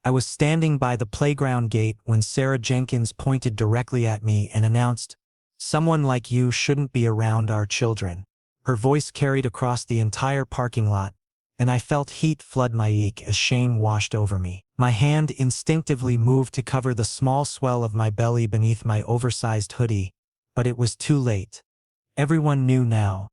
I was standing by the playground gate when Sarah Jenkins pointed directly at me and announced, "Someone like you shouldn't be around our children." Her voice carried across the entire parking lot, and I felt heat flood my cheek as shame washed over me. My hand instinctively moved to cover the small swell of my belly beneath my oversized hoodie, but it was too late. Everyone knew now.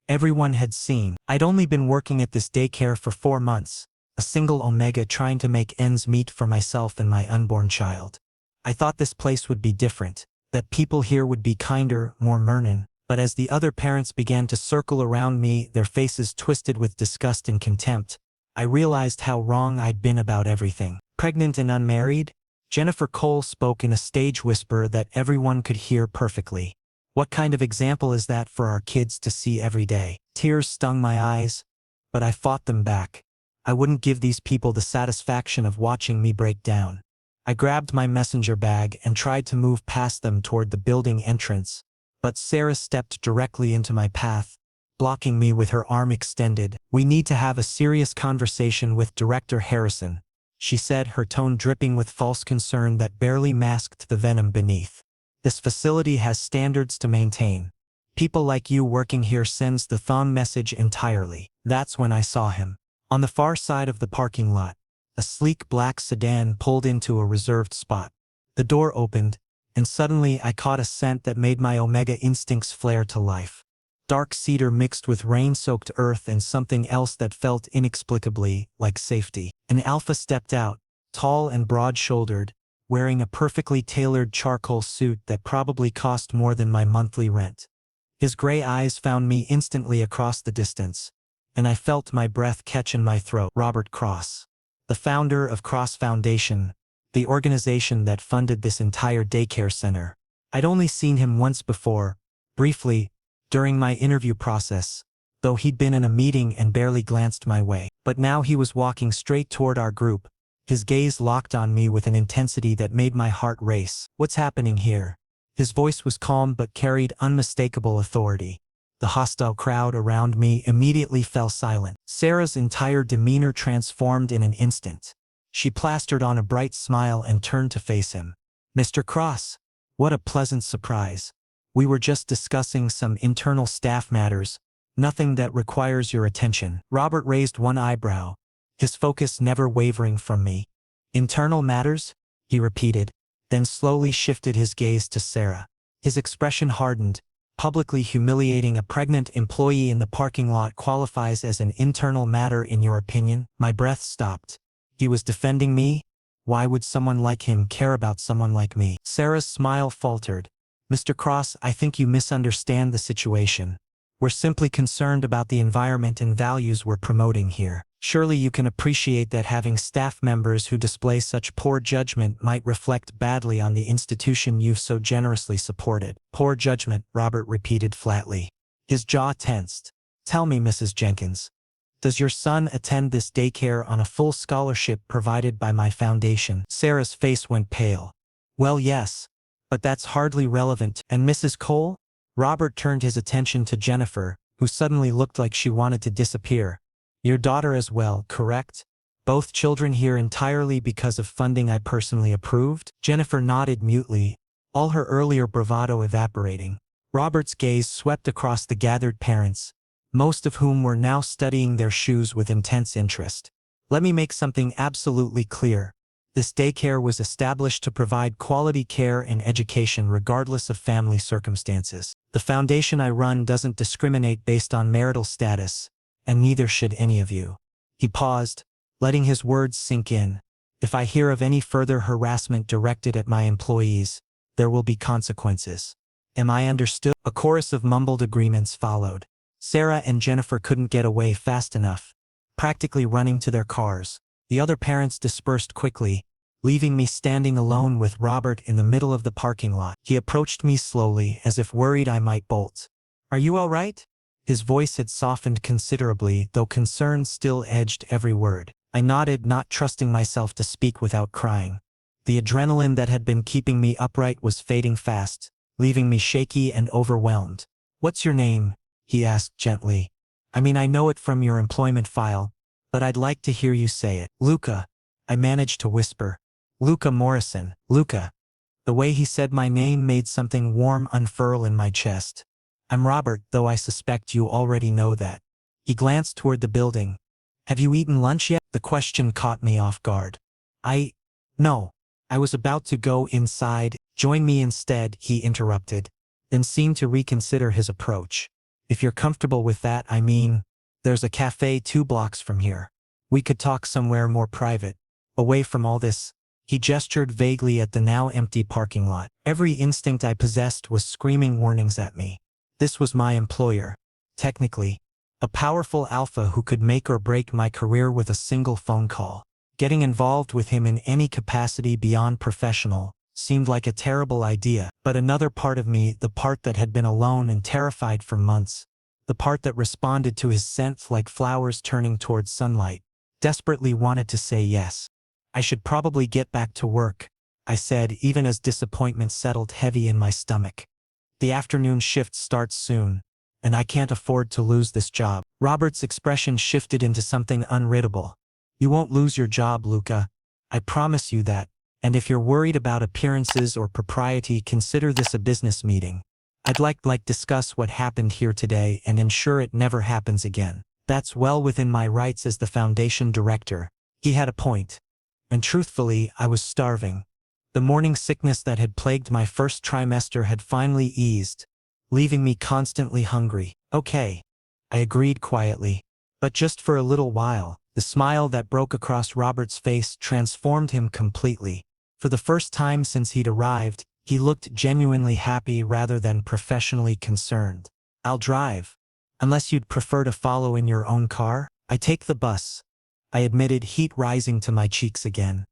Everyone had seen. I'd only been working at this daycare for 4 months, a single omega trying to make ends meet for myself and my unborn child. I thought this place would be different, that people here would be kinder, more Mernon. But as the other parents began to circle around me, their faces twisted with disgust and contempt, I realized how wrong I'd been about everything. Pregnant and unmarried? Jennifer Cole spoke in a stage whisper that everyone could hear perfectly. What kind of example is that for our kids to see every day? Tears stung my eyes, but I fought them back. I wouldn't give these people the satisfaction of watching me break down. I grabbed my messenger bag and tried to move past them toward the building entrance, but Sarah stepped directly into my path, blocking me with her arm extended. "We need to have a serious conversation with Director Harrison," she said, her tone dripping with false concern that barely masked the venom beneath. "This facility has standards to maintain. People like you working here sends the wrong message entirely." That's when I saw him. On the far side of the parking lot, a sleek black sedan pulled into a reserved spot. The door opened, and suddenly I caught a scent that made my omega instincts flare to life. Dark cedar mixed with rain-soaked earth and something else that felt inexplicably like safety. An alpha stepped out, tall and broad-shouldered, wearing a perfectly tailored charcoal suit that probably cost more than my monthly rent. His gray eyes found me instantly across the distance, and I felt my breath catch in my throat. Robert Cross, the founder of Cross Foundation, the organization that funded this entire daycare center. I'd only seen him once before, briefly, during my interview process, though he'd been in a meeting and barely glanced my way. But now he was walking straight toward our group, his gaze locked on me with an intensity that made my heart race. "What's happening here?" His voice was calm but carried unmistakable authority. The hostile crowd around me immediately fell silent. Sarah's entire demeanor transformed in an instant. She plastered on a bright smile and turned to face him. "Mr. Cross, what a pleasant surprise. We were just discussing some internal staff matters, nothing that requires your attention." Robert raised one eyebrow, his focus never wavering from me. "Internal matters?" he repeated, then slowly shifted his gaze to Sarah. His expression hardened. "Publicly humiliating a pregnant employee in the parking lot qualifies as an internal matter in your opinion?" My breath stopped. He was defending me? Why would someone like him care about someone like me? Sarah's smile faltered. "Mr. Cross, I think you misunderstand the situation. We're simply concerned about the environment and values we're promoting here. Surely you can appreciate that having staff members who display such poor judgment might reflect badly on the institution you've so generously supported." "Poor judgment," Robert repeated flatly. His jaw tensed. "Tell me, Mrs. Jenkins, does your son attend this daycare on a full scholarship provided by my foundation?" Sarah's face went pale. "Well, yes, but that's hardly relevant." "And Mrs. Cole?" Robert turned his attention to Jennifer, who suddenly looked like she wanted to disappear. "Your daughter as well, correct? Both children here entirely because of funding I personally approved?" Jennifer nodded mutely, all her earlier bravado evaporating. Robert's gaze swept across the gathered parents, most of whom were now studying their shoes with intense interest. "Let me make something absolutely clear. This daycare was established to provide quality care and education regardless of family circumstances. The foundation I run doesn't discriminate based on marital status, and neither should any of you." He paused, letting his words sink in. "If I hear of any further harassment directed at my employees, there will be consequences. Am I understood?" A chorus of mumbled agreements followed. Sarah and Jennifer couldn't get away fast enough, practically running to their cars. The other parents dispersed quickly, leaving me standing alone with Robert in the middle of the parking lot. He approached me slowly, as if worried I might bolt. "Are you all right?" His voice had softened considerably, though concern still edged every word. I nodded, not trusting myself to speak without crying. The adrenaline that had been keeping me upright was fading fast, leaving me shaky and overwhelmed. "What's your name?" he asked gently. "I mean, I know it from your employment file, but I'd like to hear you say it." "Luca." I managed to whisper. Luca Morrison. Luca. The way he said my name made something warm unfurl in my chest. I'm Robert, though I suspect you already know that. He glanced toward the building. Have you eaten lunch yet? The question caught me off guard. No. I was about to go inside. Join me instead, he interrupted, then seemed to reconsider his approach. If you're comfortable with that, I mean, there's a cafe 2 blocks from here. We could talk somewhere more private, away from all this. He gestured vaguely at the now empty parking lot. Every instinct I possessed was screaming warnings at me. This was my employer. Technically, a powerful alpha who could make or break my career with a single phone call. Getting involved with him in any capacity beyond professional seemed like a terrible idea, but another part of me, the part that had been alone and terrified for months, the part that responded to his scent like flowers turning towards sunlight, desperately wanted to say yes. I should probably get back to work, I said, even as disappointment settled heavy in my stomach. The afternoon shift starts soon, and I can't afford to lose this job. Robert's expression shifted into something unreadable. You won't lose your job, Luca. I promise you that, and if you're worried about appearances or propriety, consider this a business meeting. I'd like discuss what happened here today and ensure it never happens again. That's well within my rights as the foundation director. He had a point. And truthfully, I was starving. The morning sickness that had plagued my first trimester had finally eased, leaving me constantly hungry. Okay, I agreed quietly. But just for a little while. The smile that broke across Robert's face transformed him completely. For the first time since he'd arrived, he looked genuinely happy rather than professionally concerned. I'll drive. Unless you'd prefer to follow in your own car? I take the bus. I admitted, heat rising to my cheeks again.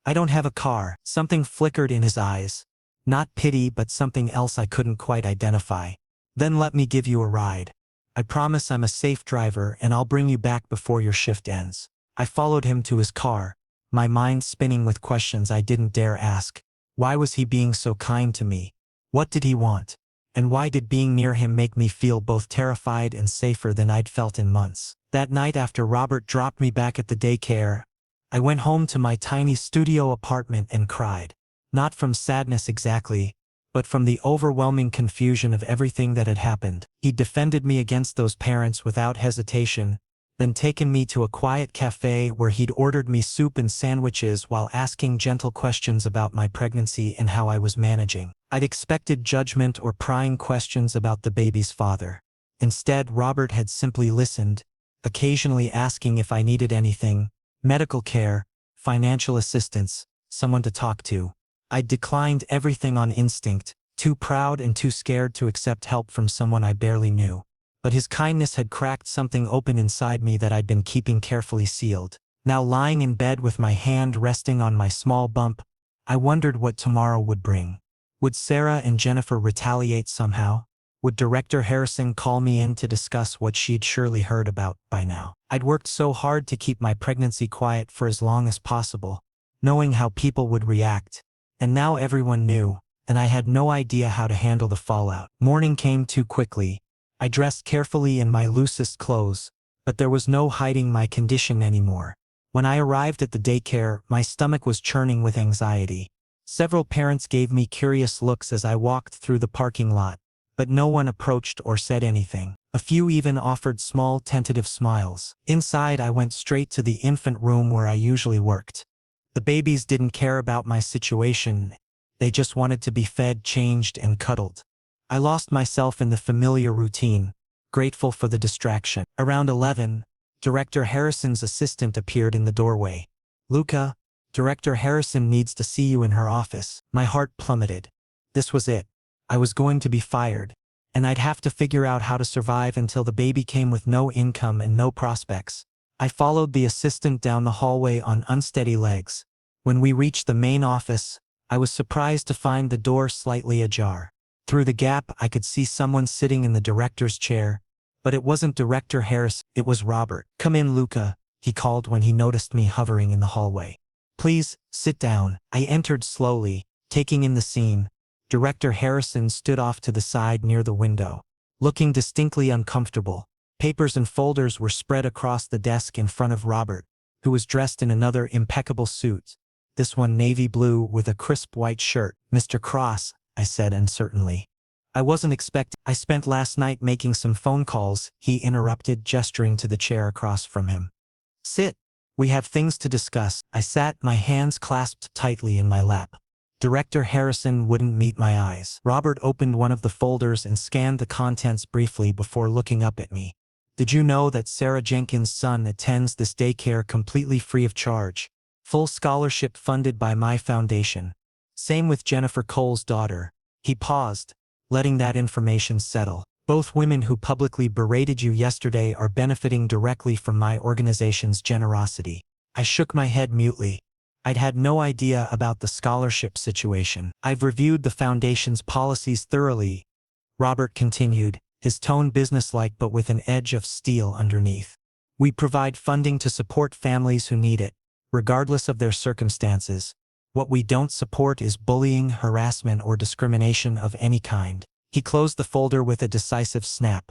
I don't have a car. Something flickered in his eyes. Not pity, but something else I couldn't quite identify. Then let me give you a ride. I promise I'm a safe driver and I'll bring you back before your shift ends. I followed him to his car, my mind spinning with questions I didn't dare ask. Why was he being so kind to me? What did he want? And why did being near him make me feel both terrified and safer than I'd felt in months? That night after Robert dropped me back at the daycare, I went home to my tiny studio apartment and cried. Not from sadness exactly, but from the overwhelming confusion of everything that had happened. He'd defended me against those parents without hesitation, then taken me to a quiet cafe where he'd ordered me soup and sandwiches while asking gentle questions about my pregnancy and how I was managing. I'd expected judgment or prying questions about the baby's father. Instead, Robert had simply listened, occasionally asking if I needed anything, medical care, financial assistance, someone to talk to. I'd declined everything on instinct, too proud and too scared to accept help from someone I barely knew. But his kindness had cracked something open inside me that I'd been keeping carefully sealed. Now lying in bed with my hand resting on my small bump, I wondered what tomorrow would bring. Would Sarah and Jennifer retaliate somehow? Would Director Harrison call me in to discuss what she'd surely heard about by now? I'd worked so hard to keep my pregnancy quiet for as long as possible, knowing how people would react. And now everyone knew, and I had no idea how to handle the fallout. Morning came too quickly. I dressed carefully in my loosest clothes, but there was no hiding my condition anymore. When I arrived at the daycare, my stomach was churning with anxiety. Several parents gave me curious looks as I walked through the parking lot, but no one approached or said anything. A few even offered small tentative smiles. Inside, I went straight to the infant room where I usually worked. The babies didn't care about my situation. They just wanted to be fed, changed, and cuddled. I lost myself in the familiar routine, grateful for the distraction. Around 11, Director Harrison's assistant appeared in the doorway. Luca, Director Harrison needs to see you in her office. My heart plummeted. This was it. I was going to be fired, and I'd have to figure out how to survive until the baby came with no income and no prospects. I followed the assistant down the hallway on unsteady legs. When we reached the main office, I was surprised to find the door slightly ajar. Through the gap, I could see someone sitting in the director's chair, but it wasn't Director Harris, it was Robert. Come in, Luca, he called when he noticed me hovering in the hallway. Please, sit down. I entered slowly, taking in the scene. Director Harrison stood off to the side near the window, looking distinctly uncomfortable. Papers and folders were spread across the desk in front of Robert, who was dressed in another impeccable suit, this one navy blue with a crisp white shirt. "Mr. Cross," I said uncertainly. "I wasn't expecting. I spent last night making some phone calls," he interrupted, gesturing to the chair across from him. "Sit. We have things to discuss." I sat, my hands clasped tightly in my lap. Director Harrison wouldn't meet my eyes. Robert opened one of the folders and scanned the contents briefly before looking up at me. "Did you know that Sarah Jenkins' son attends this daycare completely free of charge? Full scholarship funded by my foundation. Same with Jennifer Cole's daughter." He paused, letting that information settle. "Both women who publicly berated you yesterday are benefiting directly from my organization's generosity." I shook my head mutely. I'd had no idea about the scholarship situation. "I've reviewed the foundation's policies thoroughly," Robert continued, his tone businesslike but with an edge of steel underneath. "We provide funding to support families who need it, regardless of their circumstances. What we don't support is bullying, harassment, or discrimination of any kind." He closed the folder with a decisive snap.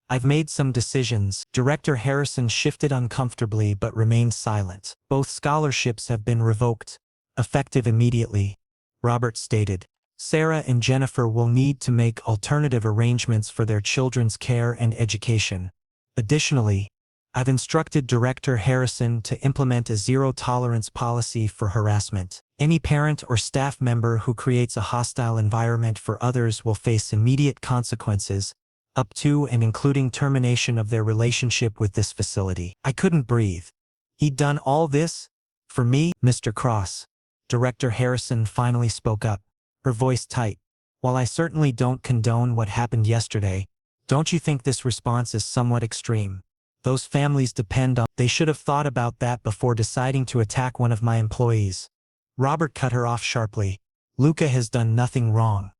"I've made some decisions." Director Harrison shifted uncomfortably but remained silent. "Both scholarships have been revoked, effective immediately," Robert stated. "Sarah and Jennifer will need to make alternative arrangements for their children's care and education. Additionally, I've instructed Director Harrison to implement a zero-tolerance policy for harassment. Any parent or staff member who creates a hostile environment for others will face immediate consequences, up to and including termination of their relationship with this facility." I couldn't breathe. He'd done all this? For me? "Mr. Cross," Director Harrison finally spoke up, her voice tight. "While I certainly don't condone what happened yesterday, don't you think this response is somewhat extreme? Those families depend on— They should have thought about that before deciding to attack one of my employees." Robert cut her off sharply. "Luca has done nothing wrong.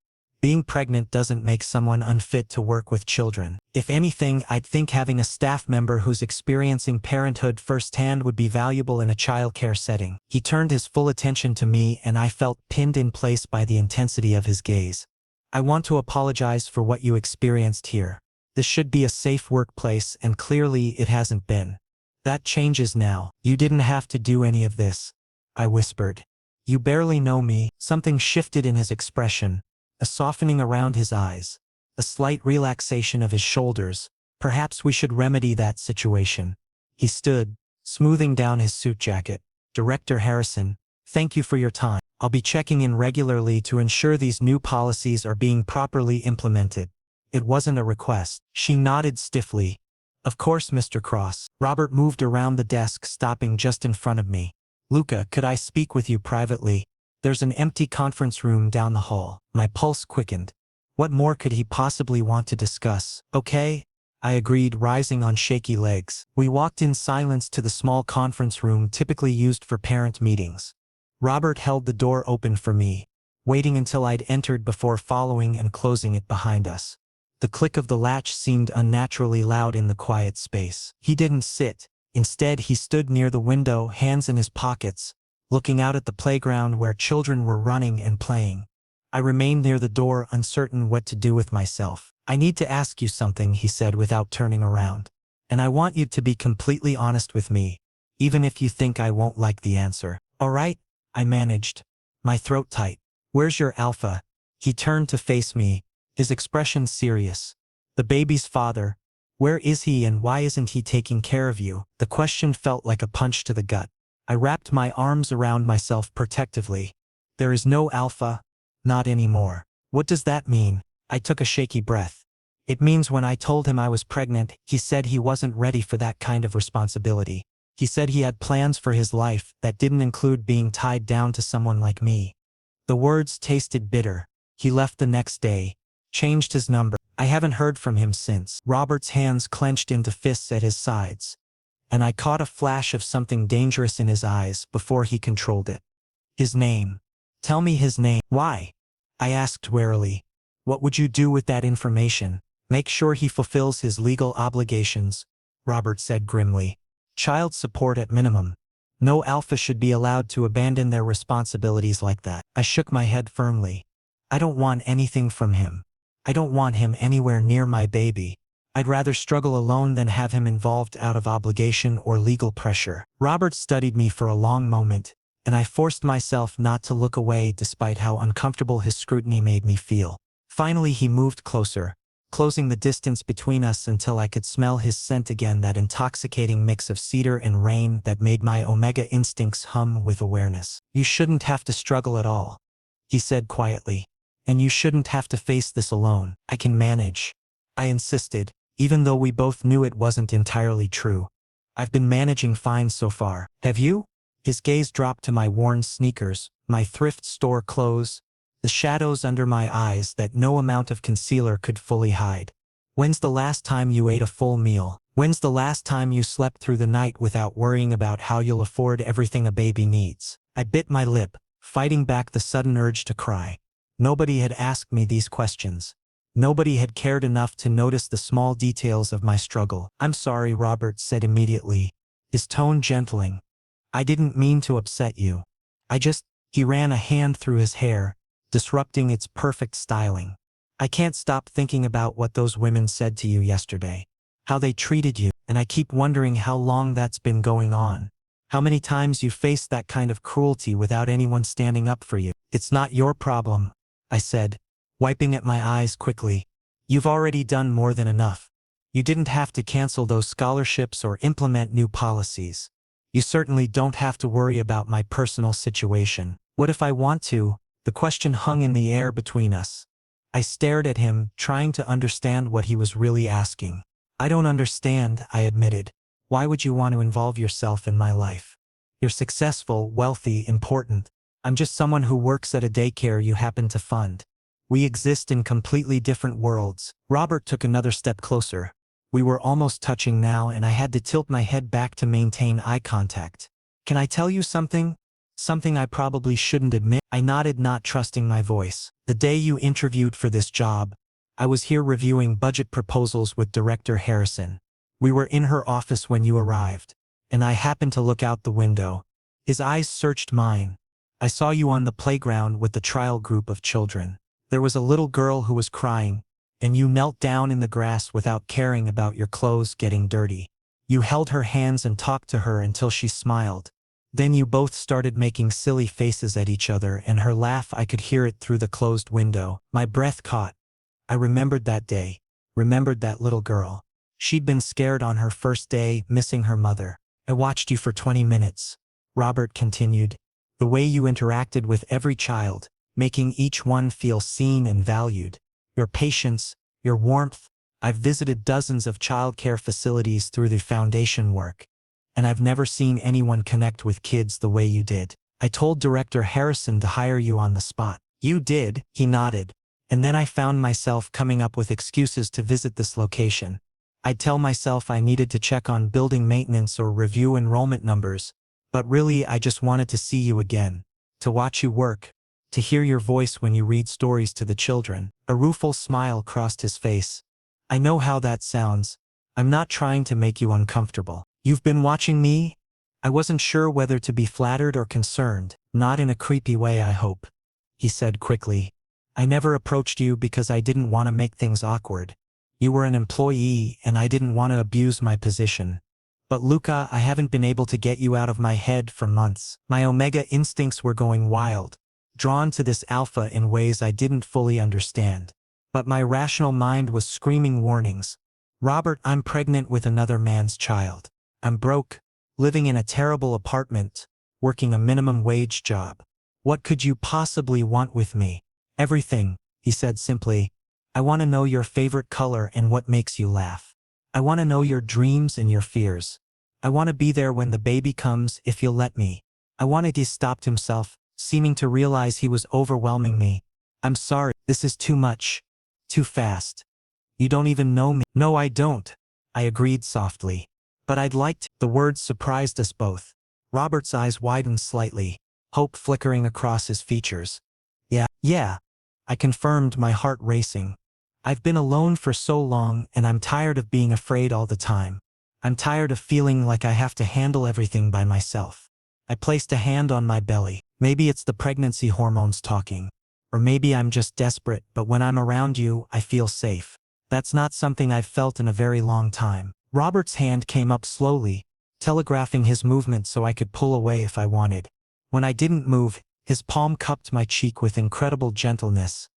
Being pregnant doesn't make someone unfit to work with children. If anything, I'd think having a staff member who's experiencing parenthood firsthand would be valuable in a childcare setting." He turned his full attention to me and I felt pinned in place by the intensity of his gaze. "I want to apologize for what you experienced here. This should be a safe workplace and clearly it hasn't been. That changes now. You didn't have to do any of this," I whispered. "You barely know me." Something shifted in his expression, a softening around his eyes, a slight relaxation of his shoulders. "Perhaps we should remedy that situation." He stood, smoothing down his suit jacket. "Director Harrison, thank you for your time. I'll be checking in regularly to ensure these new policies are being properly implemented." It wasn't a request. She nodded stiffly. "Of course, Mr. Cross." Robert moved around the desk, stopping just in front of me. "Luca, could I speak with you privately? There's an empty conference room down the hall." My pulse quickened. What more could he possibly want to discuss? "Okay," I agreed, rising on shaky legs. We walked in silence to the small conference room typically used for parent meetings. Robert held the door open for me, waiting until I'd entered before following and closing it behind us. The click of the latch seemed unnaturally loud in the quiet space. He didn't sit. Instead, he stood near the window, hands in his pockets, looking out at the playground where children were running and playing. I remained near the door, uncertain what to do with myself. "I need to ask you something," he said without turning around. "And I want you to be completely honest with me, even if you think I won't like the answer." "All right," I managed, my throat tight. "Where's your alpha?" He turned to face me, his expression serious. "The baby's father. Where is he and why isn't he taking care of you?" The question felt like a punch to the gut. I wrapped my arms around myself protectively. "There is no alpha. Not anymore." "What does that mean?" I took a shaky breath. "It means when I told him I was pregnant, he said he wasn't ready for that kind of responsibility. He said he had plans for his life that didn't include being tied down to someone like me." The words tasted bitter. "He left the next day. Changed his number. I haven't heard from him since." Robert's hands clenched into fists at his sides, and I caught a flash of something dangerous in his eyes before he controlled it. "His name. Tell me his name." "Why?" I asked warily. "What would you do with that information?" "Make sure he fulfills his legal obligations," Robert said grimly. "Child support at minimum. No alpha should be allowed to abandon their responsibilities like that." I shook my head firmly. "I don't want anything from him. I don't want him anywhere near my baby." I'd rather struggle alone than have him involved out of obligation or legal pressure. Robert studied me for a long moment, and I forced myself not to look away despite how uncomfortable his scrutiny made me feel. Finally he moved closer, closing the distance between us until I could smell his scent again, that intoxicating mix of cedar and rain that made my omega instincts hum with awareness. "You shouldn't have to struggle at all," he said quietly. "And you shouldn't have to face this alone. I can manage." I insisted, even though we both knew it wasn't entirely true. "I've been managing fine so far. Have you?" His gaze dropped to my worn sneakers, my thrift store clothes, the shadows under my eyes that no amount of concealer could fully hide. "When's the last time you ate a full meal? When's the last time you slept through the night without worrying about how you'll afford everything a baby needs?" I bit my lip, fighting back the sudden urge to cry. Nobody had asked me these questions. Nobody had cared enough to notice the small details of my struggle. "I'm sorry," Robert said immediately, his tone gentling. "I didn't mean to upset you. He ran a hand through his hair, disrupting its perfect styling. "I can't stop thinking about what those women said to you yesterday. How they treated you, and I keep wondering how long that's been going on. How many times you faced that kind of cruelty without anyone standing up for you." "It's not your problem," I said, wiping at my eyes quickly. "You've already done more than enough. You didn't have to cancel those scholarships or implement new policies. You certainly don't have to worry about my personal situation." "What if I want to?" The question hung in the air between us. I stared at him, trying to understand what he was really asking. "I don't understand," I admitted. "Why would you want to involve yourself in my life? You're successful, wealthy, important. I'm just someone who works at a daycare you happen to fund. We exist in completely different worlds." Robert took another step closer. We were almost touching now, and I had to tilt my head back to maintain eye contact. "Can I tell you something? Something I probably shouldn't admit." I nodded, not trusting my voice. "The day you interviewed for this job, I was here reviewing budget proposals with Director Harrison. We were in her office when you arrived, and I happened to look out the window." His eyes searched mine. "I saw you on the playground with the trial group of children. There was a little girl who was crying, and you knelt down in the grass without caring about your clothes getting dirty. You held her hands and talked to her until she smiled. Then you both started making silly faces at each other, and her laugh, I could hear it through the closed window." My breath caught. I remembered that day, remembered that little girl. She'd been scared on her first day, missing her mother. "I watched you for 20 minutes, Robert continued. "The way you interacted with every child, making each one feel seen and valued. Your patience, your warmth. I've visited dozens of childcare facilities through the foundation work, and I've never seen anyone connect with kids the way you did. I told Director Harrison to hire you on the spot." "You did?" He nodded. "And then I found myself coming up with excuses to visit this location. I'd tell myself I needed to check on building maintenance or review enrollment numbers, but really I just wanted to see you again, to watch you work, to hear your voice when you read stories to the children." A rueful smile crossed his face. "I know how that sounds. I'm not trying to make you uncomfortable. You've been watching me?" I wasn't sure whether to be flattered or concerned. "Not in a creepy way, I hope," he said quickly. "I never approached you because I didn't want to make things awkward. You were an employee, and I didn't want to abuse my position. But Luca, I haven't been able to get you out of my head for months." My omega instincts were going wild, drawn to this alpha in ways I didn't fully understand. But my rational mind was screaming warnings. "Robert, I'm pregnant with another man's child. I'm broke, living in a terrible apartment, working a minimum wage job. What could you possibly want with me?" "Everything," he said simply. "I want to know your favorite color and what makes you laugh. I want to know your dreams and your fears. I want to be there when the baby comes, if you'll let me." I wanted. He stopped himself, seeming to realize he was overwhelming me. "I'm sorry, this is too much. Too fast. You don't even know me." "No, I don't," I agreed softly. "But I'd like to." The words surprised us both. Robert's eyes widened slightly, hope flickering across his features. Yeah, I confirmed, my heart racing. "I've been alone for so long, and I'm tired of being afraid all the time. I'm tired of feeling like I have to handle everything by myself." I placed a hand on my belly. "Maybe it's the pregnancy hormones talking. Or maybe I'm just desperate, but when I'm around you, I feel safe." That's not something I've felt in a very long time. Robert's hand came up slowly, telegraphing his movement so I could pull away if I wanted. When I didn't move, his palm cupped my cheek with incredible gentleness.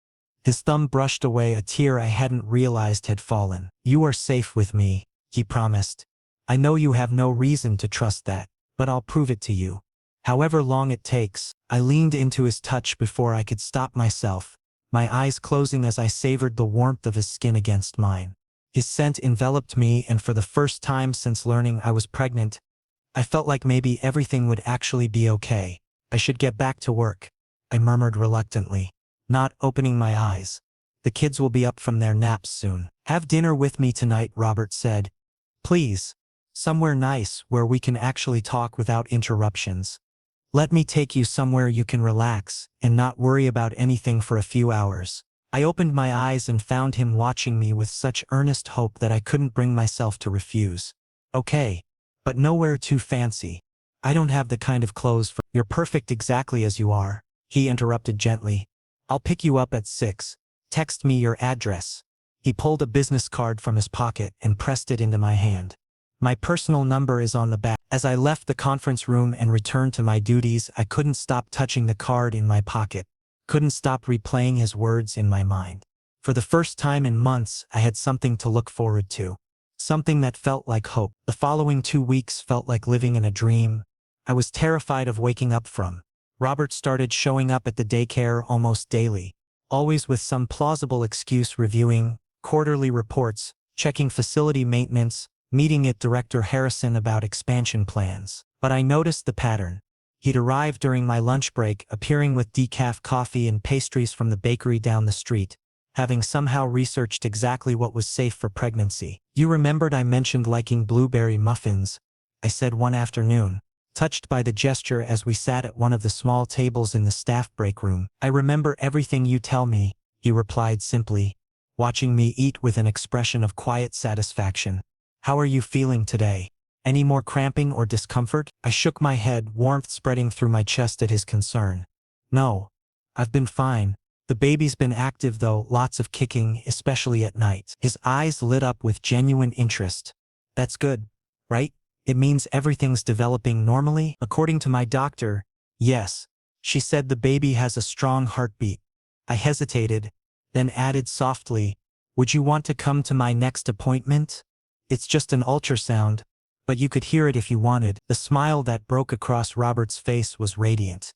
His thumb brushed away a tear I hadn't realized had fallen. "You are safe with me," he promised. "I know you have no reason to trust that, but I'll prove it to you. However long it takes." I leaned into his touch before I could stop myself, my eyes closing as I savored the warmth of his skin against mine. His scent enveloped me, and for the first time since learning I was pregnant, I felt like maybe everything would actually be okay. "I should get back to work," I murmured reluctantly, not opening my eyes. "The kids will be up from their naps soon." "Have dinner with me tonight," Robert said. "Please. Somewhere nice where we can actually talk without interruptions. Let me take you somewhere you can relax and not worry about anything for a few hours." I opened my eyes and found him watching me with such earnest hope that I couldn't bring myself to refuse. "Okay, but nowhere too fancy. I don't have the kind of clothes for—" "You're perfect exactly as you are," he interrupted gently. "I'll pick you up at 6. Text me your address." He pulled a business card from his pocket and pressed it into my hand. "My personal number is on the back." As I left the conference room and returned to my duties, I couldn't stop touching the card in my pocket, couldn't stop replaying his words in my mind. For the first time in months, I had something to look forward to. Something that felt like hope. The following 2 weeks felt like living in a dream I was terrified of waking up from. Robert started showing up at the daycare almost daily, always with some plausible excuse, reviewing quarterly reports, checking facility maintenance, meeting at Director Harrison about expansion plans. But I noticed the pattern. He'd arrive during my lunch break, appearing with decaf coffee and pastries from the bakery down the street, having somehow researched exactly what was safe for pregnancy. "You remembered I mentioned liking blueberry muffins," I said one afternoon, touched by the gesture as we sat at one of the small tables in the staff break room. "I remember everything you tell me," he replied simply, watching me eat with an expression of quiet satisfaction. "How are you feeling today? Any more cramping or discomfort?" I shook my head, warmth spreading through my chest at his concern. "No. I've been fine. The baby's been active though, lots of kicking, especially at night." His eyes lit up with genuine interest. "That's good, right? It means everything's developing normally?" "According to my doctor, yes. She said the baby has a strong heartbeat." I hesitated, then added softly, "Would you want to come to my next appointment? It's just an ultrasound, but you could hear it if you wanted." The smile that broke across Robert's face was radiant.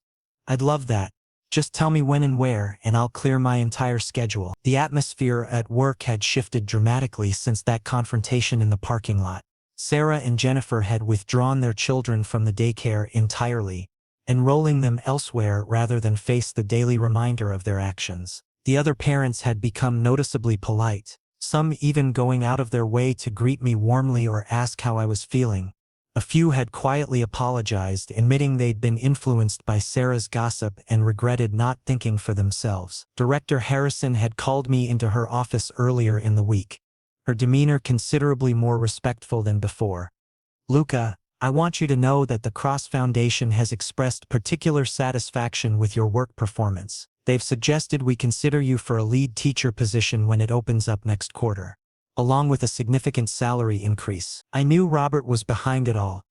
"I'd love that. Just tell me when and where, and I'll clear my entire schedule." The atmosphere at work had shifted dramatically since that confrontation in the parking lot. Sarah and Jennifer had withdrawn their children from the daycare entirely, enrolling them elsewhere rather than face the daily reminder of their actions. The other parents had become noticeably polite, some even going out of their way to greet me warmly or ask how I was feeling. A few had quietly apologized, admitting they'd been influenced by Sarah's gossip and regretted not thinking for themselves. Director Harrison had called me into her office earlier in the week, her demeanor considerably more respectful than before. "Luca, I want you to know that the Cross Foundation has expressed particular satisfaction with your work performance. They've suggested we consider you for a lead teacher position when it opens up next quarter, along with a significant salary increase." I knew Robert was behind it all.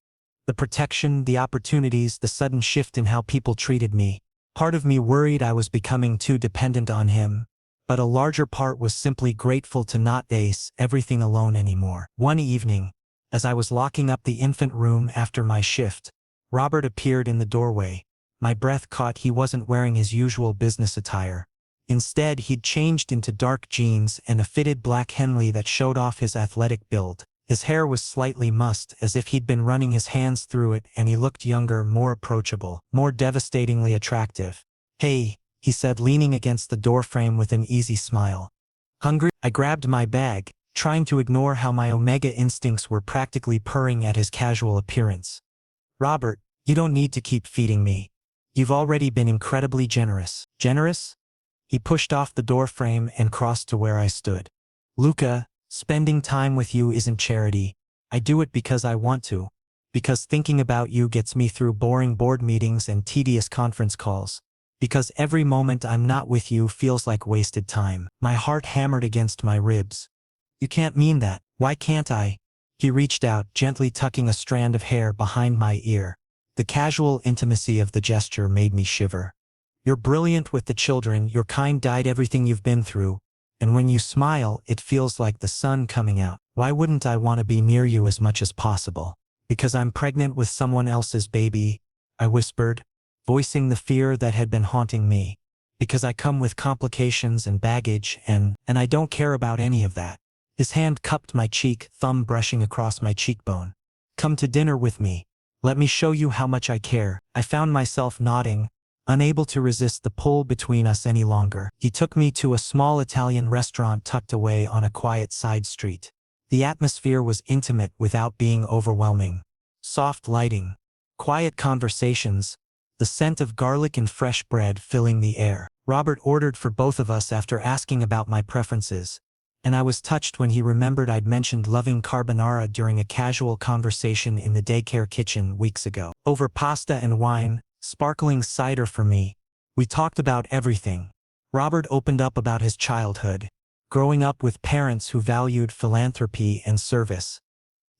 The protection, the opportunities, the sudden shift in how people treated me. Part of me worried I was becoming too dependent on him, but a larger part was simply grateful to not face everything alone anymore. One evening, as I was locking up the infant room after my shift, Robert appeared in the doorway. My breath caught. He wasn't wearing his usual business attire. Instead, he'd changed into dark jeans and a fitted black Henley that showed off his athletic build. His hair was slightly mussed, as if he'd been running his hands through it, and he looked younger, more approachable, more devastatingly attractive. "Hey," he said, leaning against the doorframe with an easy smile. "Hungry?" I grabbed my bag, trying to ignore how my omega instincts were practically purring at his casual appearance. "Robert, you don't need to keep feeding me. You've already been incredibly generous." "Generous?" He pushed off the doorframe and crossed to where I stood. "Luca, spending time with you isn't charity. I do it because I want to. Because thinking about you gets me through boring board meetings and tedious conference calls. Because every moment I'm not with you feels like wasted time." My heart hammered against my ribs. You can't mean that. Why can't I? He reached out, gently tucking a strand of hair behind my ear. The casual intimacy of the gesture made me shiver. You're brilliant with the children, your kind died everything you've been through, and when you smile, it feels like the sun coming out. Why wouldn't I want to be near you as much as possible? Because I'm pregnant with someone else's baby, I whispered, voicing the fear that had been haunting me. Because I come with complications and baggage and I don't care about any of that. His hand cupped my cheek, thumb brushing across my cheekbone. Come to dinner with me. Let me show you how much I care. I found myself nodding, unable to resist the pull between us any longer. He took me to a small Italian restaurant tucked away on a quiet side street. The atmosphere was intimate without being overwhelming. Soft lighting, quiet conversations, the scent of garlic and fresh bread filling the air. Robert ordered for both of us after asking about my preferences, and I was touched when he remembered I'd mentioned loving carbonara during a casual conversation in the daycare kitchen weeks ago. Over pasta and wine, sparkling cider for me, we talked about everything. Robert opened up about his childhood, growing up with parents who valued philanthropy and service.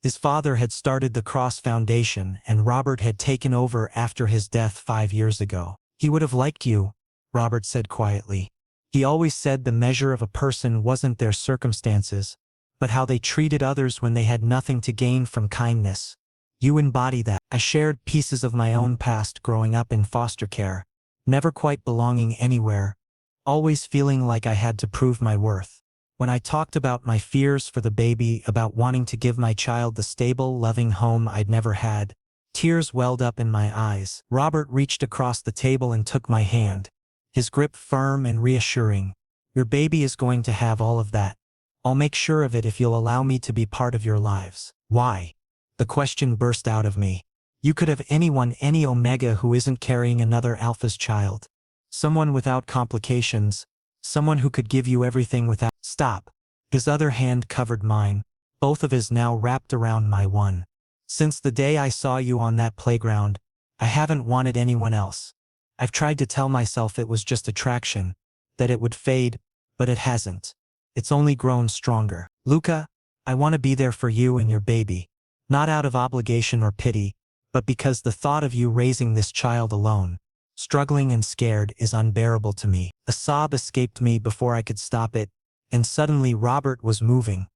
His father had started the Cross Foundation and Robert had taken over after his death 5 years ago. He would have liked you, Robert said quietly. He always said the measure of a person wasn't their circumstances, but how they treated others when they had nothing to gain from kindness. You embody that. I shared pieces of my own past growing up in foster care, never quite belonging anywhere, always feeling like I had to prove my worth. When I talked about my fears for the baby, about wanting to give my child the stable, loving home I'd never had, tears welled up in my eyes. Robert reached across the table and took my hand, his grip firm and reassuring. Your baby is going to have all of that. I'll make sure of it if you'll allow me to be part of your lives. Why? The question burst out of me. You could have anyone, any Omega who isn't carrying another Alpha's child. Someone without complications. Someone who could give you everything without— Stop. His other hand covered mine, both of his now wrapped around my one. Since the day I saw you on that playground, I haven't wanted anyone else. I've tried to tell myself it was just attraction, that it would fade, but it hasn't. It's only grown stronger. Luca, I want to be there for you and your baby. Not out of obligation or pity, but because the thought of you raising this child alone, struggling and scared, is unbearable to me. A sob escaped me before I could stop it, and suddenly Robert was moving,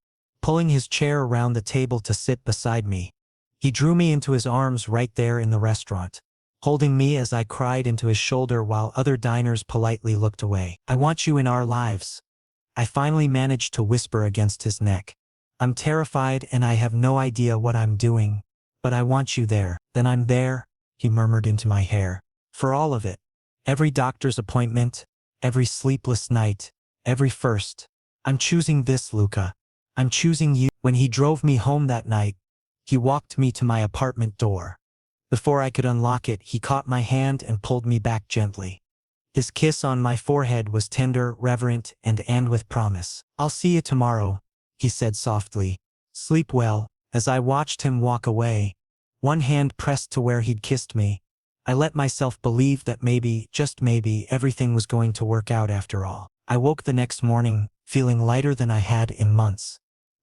pulling his chair around the table to sit beside me. He drew me into his arms right there in the restaurant, holding me as I cried into his shoulder while other diners politely looked away. I want you in our lives. I finally managed to whisper against his neck. I'm terrified and I have no idea what I'm doing, but I want you there. Then I'm there, he murmured into my hair. For all of it. Every doctor's appointment, every sleepless night, every first. I'm choosing this, Luca. I'm choosing you. When he drove me home that night, he walked me to my apartment door. Before I could unlock it, he caught my hand and pulled me back gently. His kiss on my forehead was tender, reverent, and with promise. I'll see you tomorrow, he said softly. Sleep well. As I watched him walk away, one hand pressed to where he'd kissed me, I let myself believe that maybe, just maybe, everything was going to work out after all. I woke the next morning, feeling lighter than I had in months.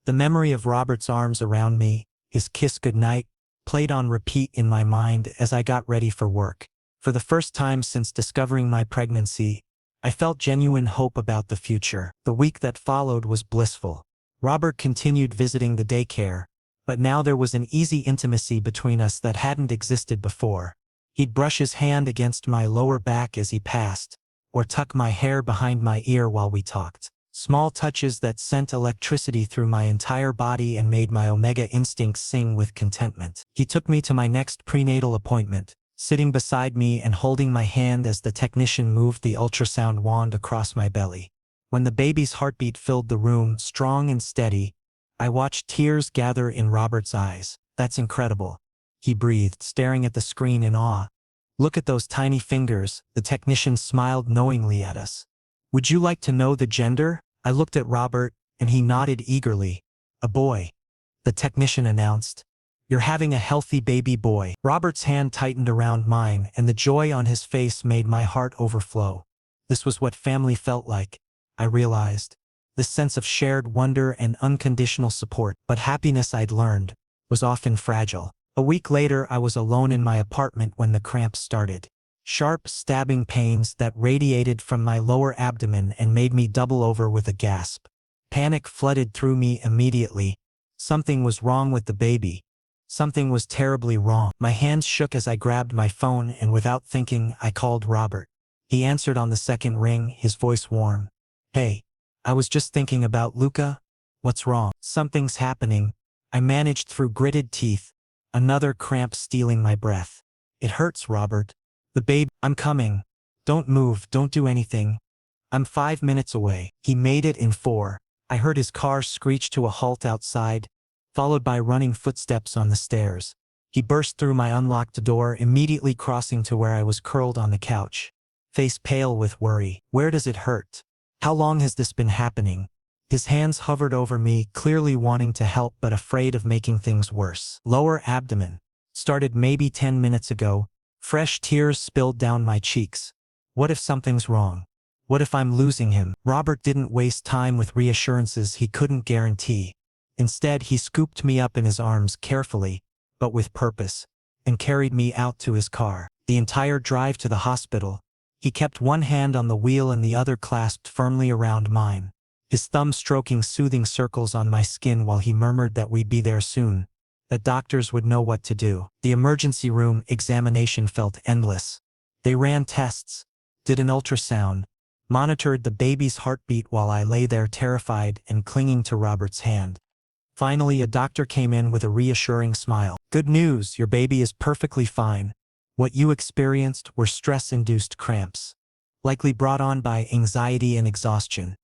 The memory of Robert's arms around me, his kiss goodnight, played on repeat in my mind as I got ready for work. For the first time since discovering my pregnancy, I felt genuine hope about the future. The week that followed was blissful. Robert continued visiting the daycare, but now there was an easy intimacy between us that hadn't existed before. He'd brush his hand against my lower back as he passed, or tuck my hair behind my ear while we talked. Small touches that sent electricity through my entire body and made my Omega instincts sing with contentment. He took me to my next prenatal appointment, sitting beside me and holding my hand as the technician moved the ultrasound wand across my belly. When the baby's heartbeat filled the room, strong and steady, I watched tears gather in Robert's eyes. That's incredible, he breathed, staring at the screen in awe. Look at those tiny fingers. The technician smiled knowingly at us. Would you like to know the gender? I looked at Robert, and he nodded eagerly. A boy, the technician announced. You're having a healthy baby boy. Robert's hand tightened around mine, and the joy on his face made my heart overflow. This was what family felt like, I realized. this sense of shared wonder and unconditional support. But happiness, I'd learned, was often fragile. A week later, I was alone in my apartment when the cramps started. Sharp, stabbing pains that radiated from my lower abdomen and made me double over with a gasp. Panic flooded through me immediately. Something was wrong with the baby. Something was terribly wrong. My hands shook as I grabbed my phone, and without thinking, I called Robert. He answered on the second ring, his voice warm. "Hey, I was just thinking about Luca. What's wrong?" "Something's happening," I managed through gritted teeth, another cramp stealing my breath. "It hurts, Robert. The baby." "I'm coming. Don't move, don't do anything. I'm 5 minutes away." He made it in 4. I heard his car screech to a halt outside, followed by running footsteps on the stairs. He burst through my unlocked door, immediately crossing to where I was curled on the couch, face pale with worry. "Where does it hurt? How long has this been happening?" His hands hovered over me, clearly wanting to help but afraid of making things worse. "Lower abdomen. Started maybe 10 minutes ago." Fresh tears spilled down my cheeks. What if something's wrong? What if I'm losing him? Robert didn't waste time with reassurances he couldn't guarantee. Instead, he scooped me up in his arms carefully, but with purpose, and carried me out to his car. The entire drive to the hospital, he kept one hand on the wheel and the other clasped firmly around mine, his thumb stroking soothing circles on my skin while he murmured that we'd be there soon, that doctors would know what to do. The emergency room examination felt endless. They ran tests, did an ultrasound, monitored the baby's heartbeat while I lay there terrified and clinging to Robert's hand. Finally, a doctor came in with a reassuring smile. "Good news, your baby is perfectly fine. What you experienced were stress-induced cramps, likely brought on by anxiety and exhaustion.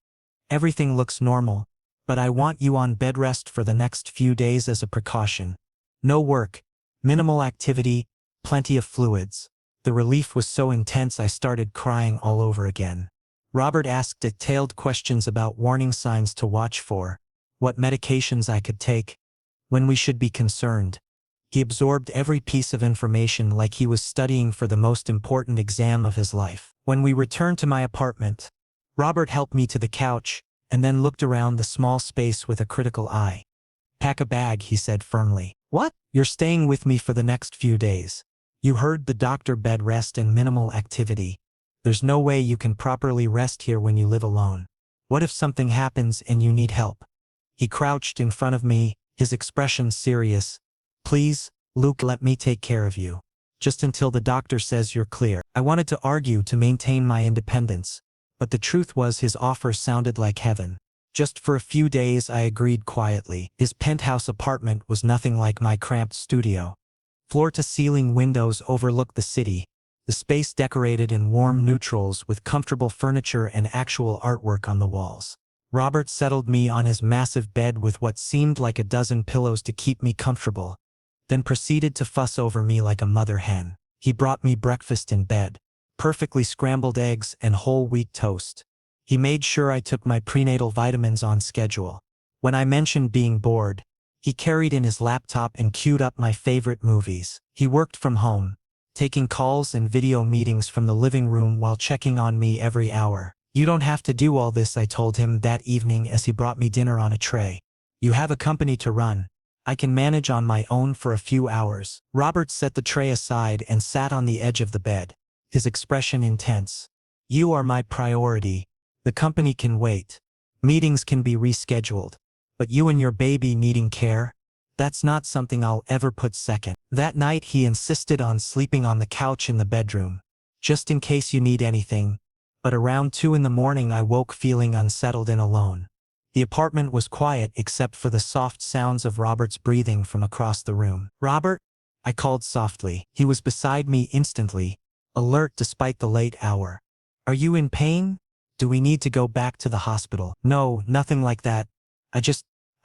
Everything looks normal, but I want you on bed rest for the next few days as a precaution. No work, minimal activity, plenty of fluids." The relief was so intense I started crying all over again. Robert asked detailed questions about warning signs to watch for, what medications I could take, when we should be concerned. He absorbed every piece of information like he was studying for the most important exam of his life. When we returned to my apartment, Robert helped me to the couch, and then looked around the small space with a critical eye. "Pack a bag," he said firmly. "What?" "You're staying with me for the next few days. You heard the doctor, bed rest and minimal activity. There's no way you can properly rest here when you live alone. What if something happens and you need help?" He crouched in front of me, his expression serious. "Please, Luke, let me take care of you. Just until the doctor says you're clear." I wanted to argue to maintain my independence, but the truth was his offer sounded like heaven. Just for a few days, I agreed quietly. His penthouse apartment was nothing like my cramped studio. Floor-to-ceiling windows overlooked the city, the space decorated in warm neutrals with comfortable furniture and actual artwork on the walls. Robert settled me on his massive bed with what seemed like a dozen pillows to keep me comfortable, then proceeded to fuss over me like a mother hen. He brought me breakfast in bed, perfectly scrambled eggs and whole wheat toast. He made sure I took my prenatal vitamins on schedule. When I mentioned being bored, he carried in his laptop and queued up my favorite movies. He worked from home, taking calls and video meetings from the living room while checking on me every hour. "You don't have to do all this," I told him that evening as he brought me dinner on a tray. "You have a company to run. I can manage on my own for a few hours." Robert set the tray aside and sat on the edge of the bed, his expression intense. "You are my priority. The company can wait. Meetings can be rescheduled. But you and your baby needing care? That's not something I'll ever put second." That night he insisted on sleeping on the couch in the bedroom, "just in case you need anything." But around 2 in the morning I woke feeling unsettled and alone. The apartment was quiet except for the soft sounds of Robert's breathing from across the room. "Robert?" I called softly. He was beside me instantly, alert despite the late hour. "Are you in pain? Do we need to go back to the hospital?" "No, nothing like that.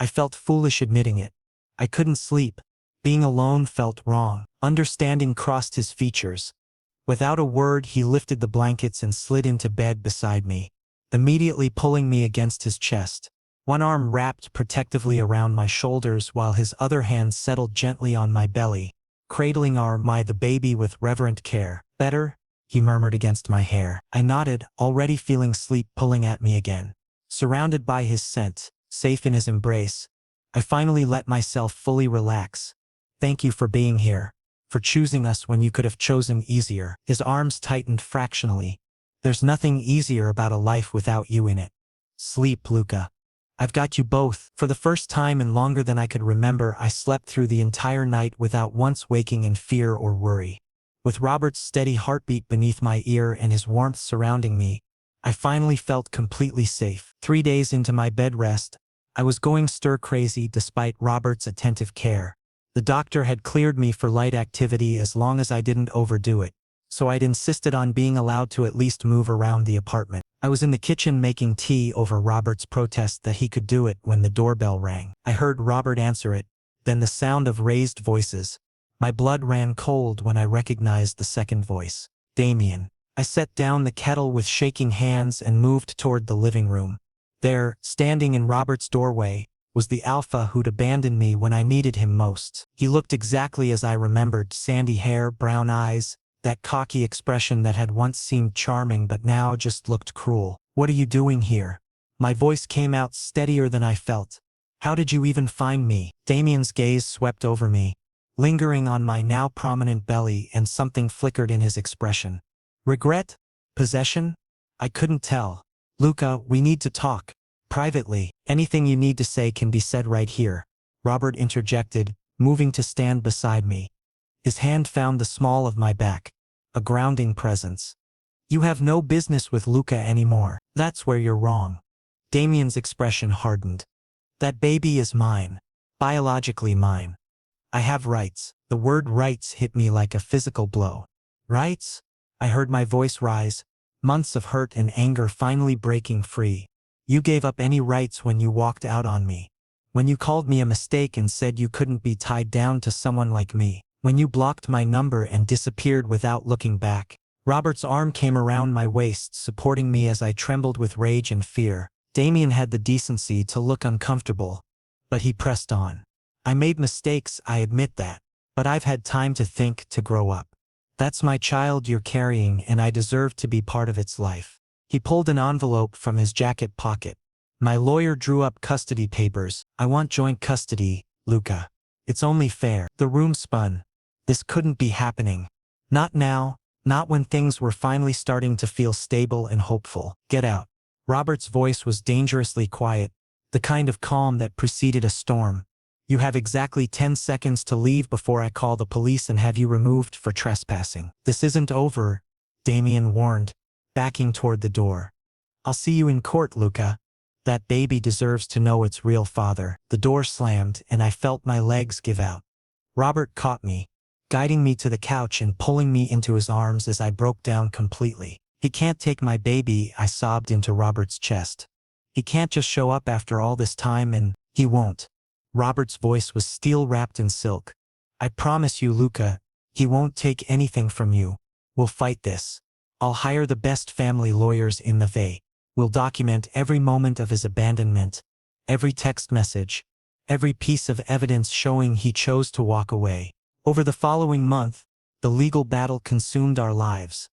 I felt foolish admitting it. I couldn't sleep. Being alone felt wrong." Understanding crossed his features. Without a word, he lifted the blankets and slid into bed beside me, immediately pulling me against his chest. One arm wrapped protectively around my shoulders while his other hand settled gently on my belly, cradling the baby with reverent care. "Better?" he murmured against my hair. I nodded, already feeling sleep pulling at me again. Surrounded by his scent, safe in his embrace, I finally let myself fully relax. Thank you for being here, for choosing us when you could have chosen easier. His arms tightened fractionally. There's nothing easier about a life without you in it. Sleep, Luca. I've got you both. For the first time in longer than I could remember, I slept through the entire night without once waking in fear or worry. With Robert's steady heartbeat beneath my ear and his warmth surrounding me, I finally felt completely safe. 3 days into my bed rest, I was going stir-crazy despite Robert's attentive care. The doctor had cleared me for light activity as long as I didn't overdo it, so I'd insisted on being allowed to at least move around the apartment. I was in the kitchen making tea over Robert's protest that he could do it when the doorbell rang. I heard Robert answer it, then the sound of raised voices. My blood ran cold when I recognized the second voice. Damien. I set down the kettle with shaking hands and moved toward the living room. There, standing in Robert's doorway, was the alpha who'd abandoned me when I needed him most. He looked exactly as I remembered: sandy hair, brown eyes, that cocky expression that had once seemed charming but now just looked cruel. "What are you doing here?" My voice came out steadier than I felt. "How did you even find me?" Damien's gaze swept over me, lingering on my now prominent belly, and something flickered in his expression. Regret? Possession? I couldn't tell. "Luca, we need to talk. Privately. Anything you need to say can be said right here," Robert interjected, moving to stand beside me. His hand found the small of my back, a grounding presence. "You have no business with Luca anymore. That's where you're wrong." Damien's expression hardened. "That baby is mine. Biologically mine. I have rights." The word rights hit me like a physical blow. "Rights?" I heard my voice rise, months of hurt and anger finally breaking free. "You gave up any rights when you walked out on me. When you called me a mistake and said you couldn't be tied down to someone like me. When you blocked my number and disappeared without looking back." Robert's arm came around my waist, supporting me as I trembled with rage and fear. Damien had the decency to look uncomfortable, but he pressed on. "I made mistakes, I admit that. But I've had time to think, to grow up. That's my child you're carrying, and I deserve to be part of its life." He pulled an envelope from his jacket pocket. "My lawyer drew up custody papers. I want joint custody, Luca. It's only fair." The room spun. This couldn't be happening. Not now, not when things were finally starting to feel stable and hopeful. "Get out." Robert's voice was dangerously quiet, the kind of calm that preceded a storm. "You have exactly 10 seconds to leave before I call the police and have you removed for trespassing." "This isn't over," Damien warned, backing toward the door. "I'll see you in court, Luca. That baby deserves to know its real father." The door slammed, and I felt my legs give out. Robert caught me, guiding me to the couch and pulling me into his arms as I broke down completely. "He can't take my baby," I sobbed into Robert's chest. "He can't just show up after all this time and—" "He won't." Robert's voice was steel-wrapped in silk. "I promise you, Luca, he won't take anything from you. We'll fight this. I'll hire the best family lawyers in the Bay. We'll document every moment of his abandonment, every text message, every piece of evidence showing he chose to walk away." Over the following month, the legal battle consumed our lives.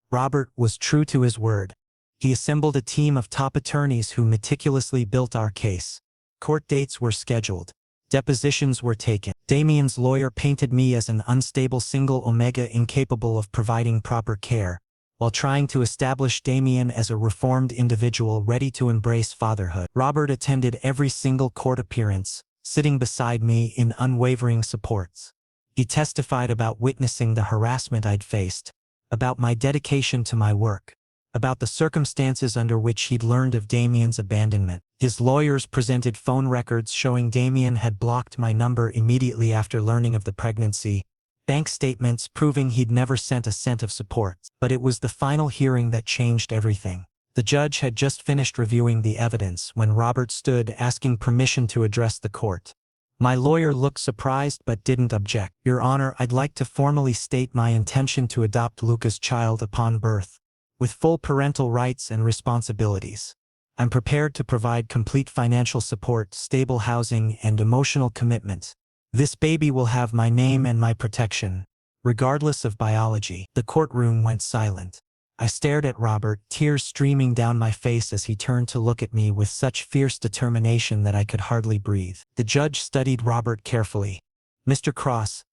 Robert was true to his word. He assembled a team of top attorneys who meticulously built our case. Court dates were scheduled. Depositions were taken. Damien's lawyer painted me as an unstable single omega incapable of providing proper care, while trying to establish Damien as a reformed individual ready to embrace fatherhood. Robert attended every single court appearance, sitting beside me in unwavering support. He testified about witnessing the harassment I'd faced, about my dedication to my work, about the circumstances under which he'd learned of Damien's abandonment. His lawyers presented phone records showing Damien had blocked my number immediately after learning of the pregnancy, bank statements proving he'd never sent a cent of support. But it was the final hearing that changed everything. The judge had just finished reviewing the evidence when Robert stood asking permission to address the court. My lawyer looked surprised but didn't object. "Your Honor, I'd like to formally state my intention to adopt Luca's child upon birth, with full parental rights and responsibilities. I'm prepared to provide complete financial support, stable housing, and emotional commitment. This baby will have my name and my protection, regardless of biology." The courtroom went silent. I stared at Robert, tears streaming down my face as he turned to look at me with such fierce determination that I could hardly breathe. The judge studied Robert carefully. "Mr. Cross,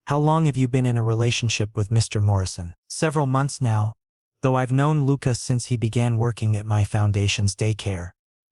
how long have you been in a relationship with Mr. Morrison?" "Several months now, though I've known Luca since he began working at my foundation's daycare.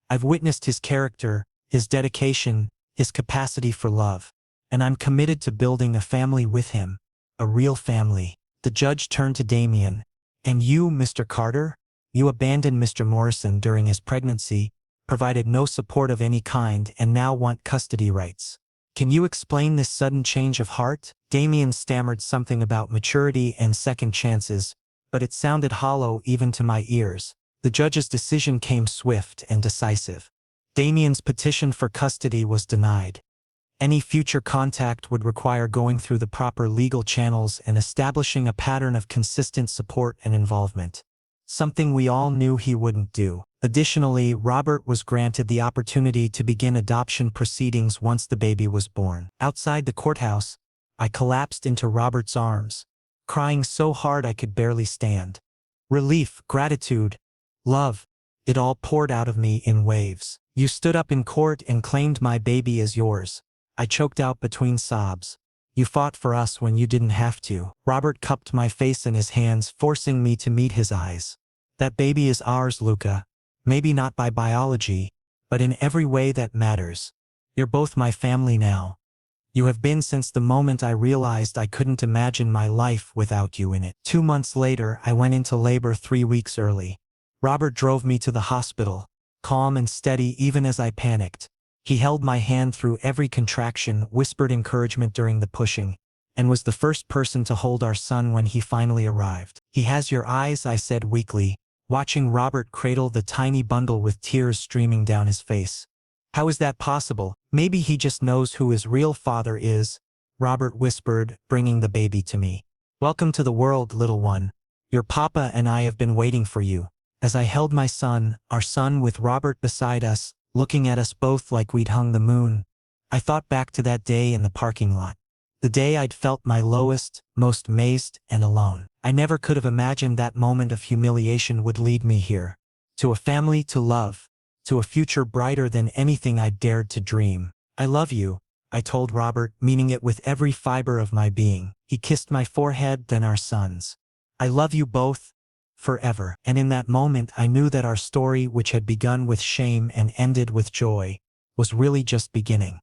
I've witnessed his character, his dedication, his capacity for love, and I'm committed to building a family with him, a real family." The judge turned to Damien. "And you, Mr. Carter? You abandoned Mr. Morrison during his pregnancy, provided no support of any kind, and now want custody rights. Can you explain this sudden change of heart?" Damien stammered something about maturity and second chances, but it sounded hollow even to my ears. The judge's decision came swift and decisive. Damien's petition for custody was denied. Any future contact would require going through the proper legal channels and establishing a pattern of consistent support and involvement. Something we all knew he wouldn't do. Additionally, Robert was granted the opportunity to begin adoption proceedings once the baby was born. Outside the courthouse, I collapsed into Robert's arms, crying so hard I could barely stand. Relief, gratitude, love, it all poured out of me in waves. "You stood up in court and claimed my baby as yours," I choked out between sobs. "You fought for us when you didn't have to." Robert cupped my face in his hands, forcing me to meet his eyes. "That baby is ours, Luca. Maybe not by biology, but in every way that matters. You're both my family now. You have been since the moment I realized I couldn't imagine my life without you in it." 2 months later, I went into labor 3 weeks early. Robert drove me to the hospital, calm and steady even as I panicked. He held my hand through every contraction, whispered encouragement during the pushing, and was the first person to hold our son when he finally arrived. "He has your eyes," I said weakly, watching Robert cradle the tiny bundle with tears streaming down his face. "How is that possible?" "Maybe he just knows who his real father is," Robert whispered, bringing the baby to me. "Welcome to the world, little one. Your papa and I have been waiting for you." As I held my son, our son with Robert beside us, looking at us both like we'd hung the moon, I thought back to that day in the parking lot. The day I'd felt my lowest, most mazed, and alone. I never could have imagined that moment of humiliation would lead me here. To a family to love. To a future brighter than anything I'd dared to dream. "I love you," I told Robert, meaning it with every fiber of my being. He kissed my forehead, then our son's. "I love you both. Forever." And in that moment I knew that our story, which had begun with shame and ended with joy, was really just beginning.